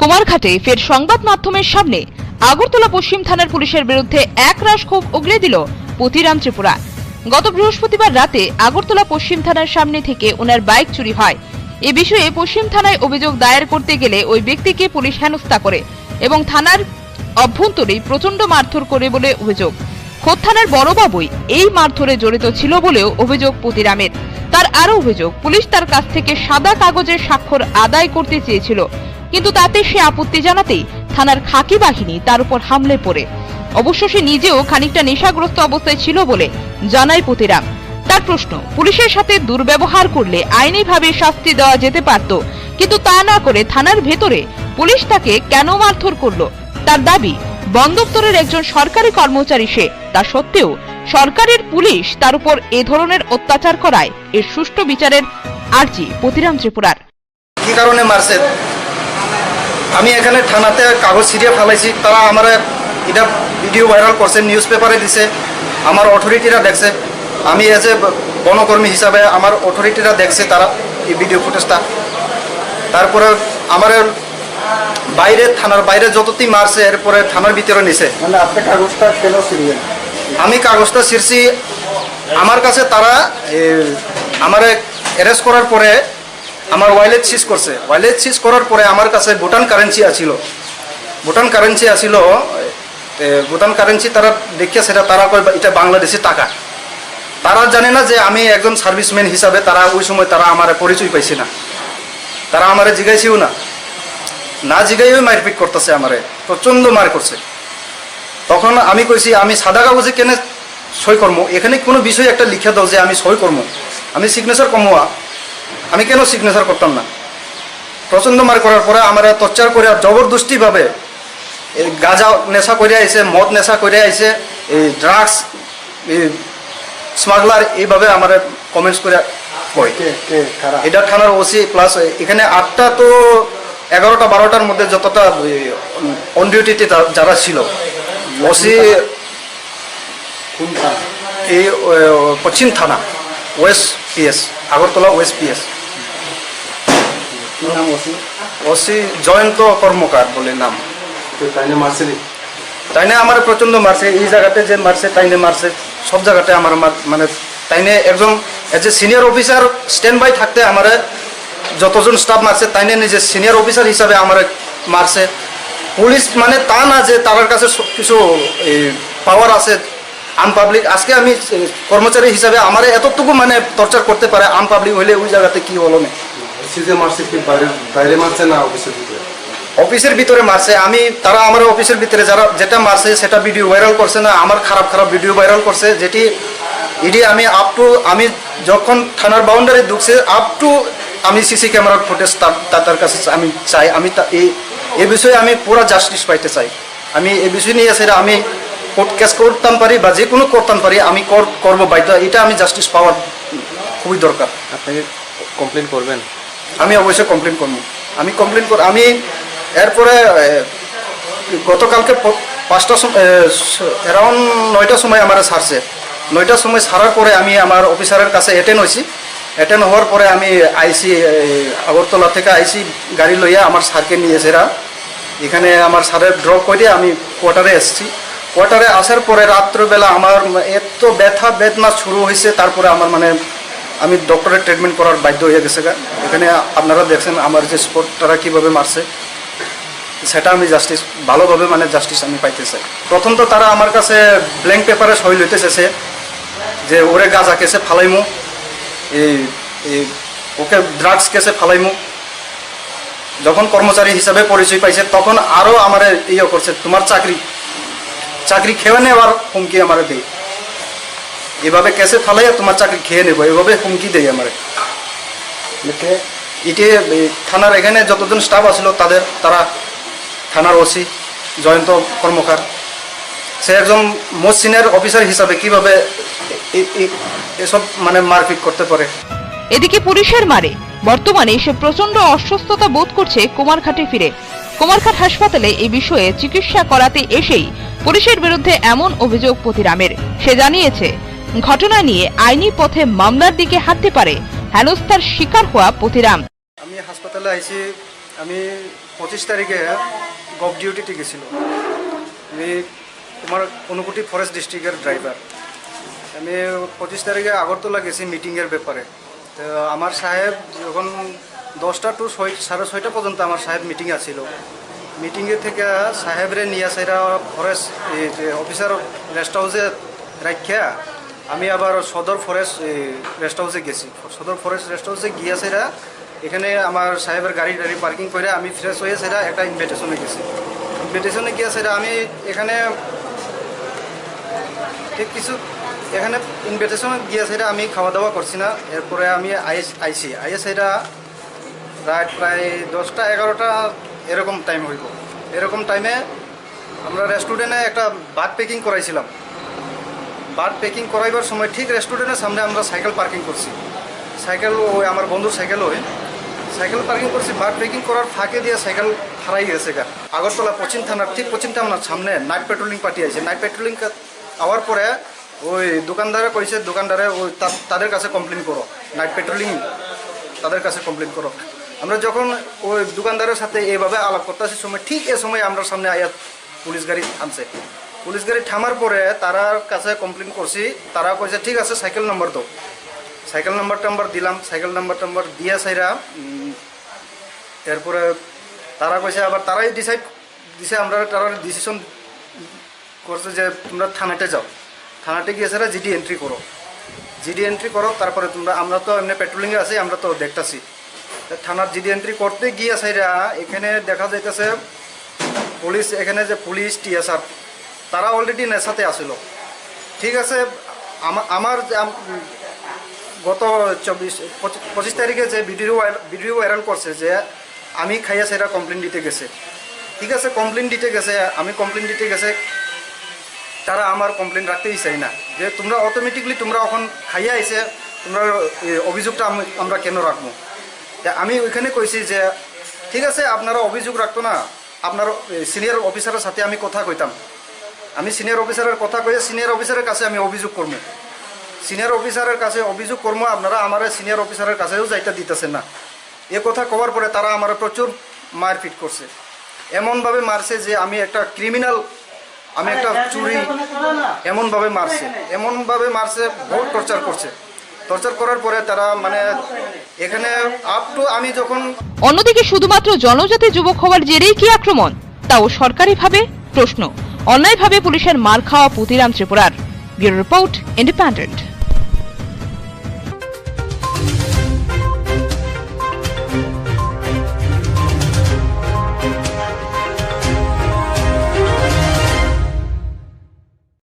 কুমারঘাটে ফের সংবাদ মাধ্যমের সামনে আগরতলা পশ্চিম থানার পুলিশের বিরুদ্ধে একরাশ ক্ষোভ উগরে দিল পতিরাম ত্রিপুরা। গত বৃহস্পতিবার রাতে আগরতলা পশ্চিম থানার সামনে থেকে ওনার বাইক চুরি হয়। এ বিষয়ে পশ্চিম থানায় অভিযোগ দায়ের করতে গেলে ওই ব্যক্তিকে পুলিশ হেনস্থা করে এবং থানার অভ্যন্তরেই প্রচন্ড মারধর করে বলে অভিযোগ। খোদ থানার বড়বাবুই এই মারধরে জড়িত ছিল বলেও অভিযোগ পতিরামের। তার আরও অভিযোগ, পুলিশ তার কাছ থেকে সাদা কাগজের স্বাক্ষর আদায় করতে চেয়েছিল, কিন্তু তাতে সে আপত্তি জানাতেই থানার খাকি বাহিনী তার উপর হামলে পড়ে। অবশ্য সে নিজেও খানিকটা নেশাগ্রস্ত অবস্থায় ছিল বলে জানায় পতিরাম। তার প্রশ্ন, পুলিশের সাথে দুর্ব্যবহার করলে আইনিভাবে শাস্তি দেওয়া যেতে পারত, কিন্তু তা না করে থানার ভেতরে পুলিশ তাকে কেন মারধর করলো? তার দাবি, বন দপ্তরের একজন সরকারি কর্মচারী সে, তা সত্ত্বেও সরকারের পুলিশ তার উপর এ ধরনের অত্যাচার করায় এর সুষ্ঠু বিচারের আর্জি পতিরাম ত্রিপুরার। কি কারণে মারছে? আমি এখানে থানাতে কাগজ ছিঁড়িয়ে ফেলাইছি, তারা আমার এটা ভিডিও ভাইরাল করছে, নিউজ পেপারে দিছে, আমার অথরিটিরা দেখছে। আমি এজ এ বনকর্মী হিসাবে আমার অথরিটিরা দেখছে তারা এই ভিডিও ফুটেজটা। তারপরে আমার বাইরে থানার বাইরে যতটি মারছে এরপরে থানার ভিতরে নিছে। মানে আপনি কাগজটা কেন ছিঁড়লেন? আমি কাগজটা ছিঁড়ছি, আমার কাছে তারা আমার অ্যারেস্ট করার পরে আমার ওয়ালেট সিজ করছে। ওয়ালেট সিজ করার পরে আমার কাছে ভুটান কারেন্সি আসিল। ভুটান কারেন্সি তারা দেখিয়া সেটা তারা কয় এটা বাংলাদেশি টাকা। তারা জানে না যে আমি একজন সার্ভিসম্যান হিসাবে তারা ওই সময় তারা আমার পরিচয় পাইছে না, তারা আমারে জিগাইছেও না জিগাইও মারপিট করতেছে, আমারে প্রচণ্ড মার করছে। তখন আমি কইছি আমি সাদা কাগজে কেনে সই করবো, এখানে কোনো বিষয় একটা লিখে দাও যে আমি সই করবো, আমি সিগনেচার করবো, আমি কেন সিগনেচার করতাম না? প্রচণ্ড মার করার পরে আমার টর্চার করে জবরদস্তিভাবে গাঁজা নেশা করে আইছে, মদ নেশা করে আইছে, এই ড্রাগস, এই স্মাগলার, এইভাবে আমার কমেন্টস করে কয়। এটা থানার ওসি প্লাস এখানে 8টা তো 11টা 12টার মধ্যে যতটা অন ডিউটিতে যারা ছিল, ওসি এই পশ্চিম থানা west PS, Agartala west PS. OC Jayanta Karmakar বলে নাম। তাইনে আমার প্রচন্ড মারছে, এই জায়গাতে যে মারছে তাইনে মারছে, সব জায়গাতে আমার মানে তাইনে একজন as a senior officer stand by থাকতে আমার যতজন স্টাফ মারছে তাইনে নিজে সিনিয়র অফিসার হিসাবে আমার মারছে। পুলিশ মানে তা না যে তার কাছে কিছু পাওয়ার আছে আনপাবলিক। আজকে আমি কর্মচারী হিসাবে আমার এতটুকু মানে টর্চার করতে পারে, আনপাবলিক হইলে ওই জায়গাতে কি হলো না? বাইরে মারছে না অফিসের ভিতরে? অফিসের ভিতরে মারছে। আমি তারা আমার অফিসের ভিতরে যারা যেটা মারছে সেটা ভিডিও ভাইরাল করছে না, আমার খারাপ ভিডিও ভাইরাল করছে, যেটি এটি আমি আমি যখন থানার বাউন্ডারি ঢুকছে আমি সিসি ক্যামেরার ফুটেজ তার কাছে আমি চাই। আমি এই বিষয়ে আমি পুরো জাস্টিস পাইতে চাই। আমি এই বিষয় নিয়ে সেটা আমি কোর্ট কেস করতাম পারি বা যে কোনো করতাম পারি, আমি করবো বাধ্য। এটা আমি জাস্টিস পাওয়ার খুবই দরকার। আপনাকে কমপ্লেন করবেন? আমি অবশ্যই কমপ্লেন করবো। আমি এরপরে গতকালকে 5টা অ্যারাউন্ড 9টার সময় আমার ছাড়ছে। 9টার সময় ছাড়ার পরে আমি আমার অফিসারের কাছে অ্যাটেন্ড হওয়ার পরে আমি আইসি আগরতলা থেকে আইসি গাড়ি লইয়া আমার স্যারকে নিয়েছে এরা। এখানে আমার স্যারের ড্রপ করে আমি কোয়ার্টারে এসেছি। কোয়ার্টারে আসার পরে রাত্রবেলা আমার এত ব্যথা বেদনা শুরু হয়েছে, তারপরে আমার মানে আমি ডক্টরের ট্রিটমেন্ট করার বাধ্য হয়ে গেছে। এখানে আপনারা দেখছেন আমার যে স্পট তারা কীভাবে মারছে, সেটা আমি জাস্টিস ভালোভাবে মানে জাস্টিস আমি পাইতে চাই। প্রথম তো তারা আমার কাছে ব্ল্যাঙ্ক পেপারে সই লইতে চেয়েছে যে ওরে গাঁজা কেসে ফালাইমু, ওকে ড্রাগস কেসে ফালাইমু। যখন কর্মচারী হিসাবে পরিচয় পাইছে তখন আরও আমার ইয়ে করছে, তোমার চাকরি খেয়ে নেওয়ার হুমকি আমার দেয়, এভাবে কেসে ফালাইয়া তোমার চাকরি খেয়ে নেবো, এভাবে হুমকি দেয় আমার। এটি থানার এখানে যতজন স্টাফ আসলো তারা থানার ওসি জয়ন্ত কর্মকার, সে একজন মোস্ট সিনিয়র অফিসার হিসাবে কিভাবে এসব মানে মারপিট করতে পারে। এদিকে পুলিশের মারে বর্তমানে সে প্রচন্ড অসুস্থতা বোধ করছে কুমারঘাটে ফিরে। কুমারঘাট হাসপাতালে এই বিষয়ে চিকিৎসা করাতে এসেই পুলিশের বিরুদ্ধে এমন অভিযোগ পতিরামের। সে জানিয়েছে, ঘটনা নিয়ে আইনি পথে মামলার দিকে হাঁটতে পারে হেনস্থার শিকার হওয়া পতিরাম। আমি হাসপাতালে আইছি, আমি 25 তারিখে গভ ডিউটিতে গেছিল। আমি তোমার অনুকুটি ফরেস্ট ডিস্ট্রিক্টের ড্রাইভার। আমি 25 তারিখে আগরতলা গেছি মিটিংয়ের ব্যাপারে। তো আমার সাহেব যখন 10টা টু 6:30 পর্যন্ত আমার সাহেব মিটিং আছিল। মিটিংয়ে থেকে সাহেবরে নিয়ে সেরা ফরেস্ট যে অফিসার রেস্ট হাউসে রাখিয়া আমি আবার সদর ফরেস্ট রেস্ট হাউসে গেছি। সদর ফরেস্ট রেস্ট হাউসে গিয়া সেরা এখানে আমার সাহেবের গাড়ি পার্কিং করে আমি ফ্রেশ হয়ে সেটা একটা ইনভিটেশনে গেছি। ইনভিটেশনে গিয়ে সেটা আমি এখানে ঠিক কিছু এখানে ইনভিটেশনে গিয়ে সেটা আমি খাওয়া দাওয়া করছি না। এরপরে আমি আইসি সেটা রাত প্রায় 10টা 11টা এরকম টাইম হইব। এরকম টাইমে আমরা রেস্টুরেন্টে একটা বার্থ প্যাকিং করাইছিলাম। বার্থ প্যাকিং করাইবার সময় ঠিক রেস্টুরেন্টের সামনে আমরা সাইকেল পার্কিং করছি। সাইকেল ওই আমার বন্ধুর সাইকেল ওই সাইকেল পার্কিং করছি। বার্থ প্যাকিং করার ফাঁকে দিয়ে সাইকেল হারাই গেছে গা। আগরতলা পশ্চিম থানার ঠিক পশ্চিম থানার সামনে নাইট পেট্রোলিং পার্টি আছে। নাইট পেট্রোলিং আওয়ার পরে ওই দোকানদারে কইছে দোকানদারে ওই তাদের কাছে কমপ্লেন করো, নাইট পেট্রোলিং তাদের কাছে কমপ্লেন করো। আমরা যখন ওই দোকানদারের সাথে এইভাবে আলাপ করতে আসি সময় ঠিক এ সময় আমরা সামনে আয়া পুলিশ গাড়ি থামছে। পুলিশ গাড়ি থামার পরে তারার কাছে কমপ্লেন করছি। তারা কইছে ঠিক আছে সাইকেল নম্বর দাও। সাইকেল নাম্বার দিলাম। সাইকেল নাম্বার দিয়া সাইরা এরপরে তারা কইছে আবার তারাই ডিসাইড দিছে। আমরা তারা ডিসিশন করছে যে তোমরা থানাতে যাও, থানাতে গিয়ে সারা জিডি এন্ট্রি করো। তারপরে আমরা তো এমনি পেট্রোলিংয়ে আছি, আমরা তো দেখতেছি। থানার জিডি এন্ট্রি করতে গিয়ে সাইরা এখানে দেখা যাইতেছে পুলিশ, এখানে যে পুলিশ টিএসআর তারা অলরেডি নেশাতে আসিল। ঠিক আছে, আমার গত 25 তারিখে যে ভিডিও ভাইরাল করছে যে আমি খাইয়া সেটা কমপ্লেন দিতে গেছে। ঠিক আছে, কমপ্লেন দিতে গেছে, আমি কমপ্লেন দিতে গেছে, তারা আমার কমপ্লেন রাখতেই চাই না যে তোমরা অটোমেটিকলি তোমরা এখন খাইয়া আইছে, তোমরা অভিযোগটা আমরা কেন রাখবো। আমি ওইখানে কইছি যে ঠিক আছে আপনারা অভিযোগ রাখতো না, আপনার সিনিয়র অফিসারের সাথে আমি কথা কইতাম। আমি সিনিয়র অফিসারের কথা কয়ে সিনিয়র অফিসারের কাছে আমি অভিযোগ করবো। সিনিয়র অফিসারের কাছে অভিযোগ করবো, আপনারা আমার সিনিয়র অফিসারের কাছেও যাইতে দিতেছেন না। এ কথা কবার পরে তারা আমার প্রচুর মারপিট করছে। এমনভাবে মারছে যে আমি একটা ক্রিমিনাল, আমি একটা চুরি, এমনভাবে মারছে, বহুত টর্চার করছে। টর্চার করার পরে তারা মানে এখানে আপ টু আমি যখন অন্যদিকে শুধুমাত্র জনজাতি যুবক হওয়ার জেরেই কি আক্রমণ, তাও সরকারিভাবে প্রশ্ন। অন্যায়ভাবে পুলিশের মার খাওয়া পুতিরাম ত্রিপুরার। Bureau report, independent.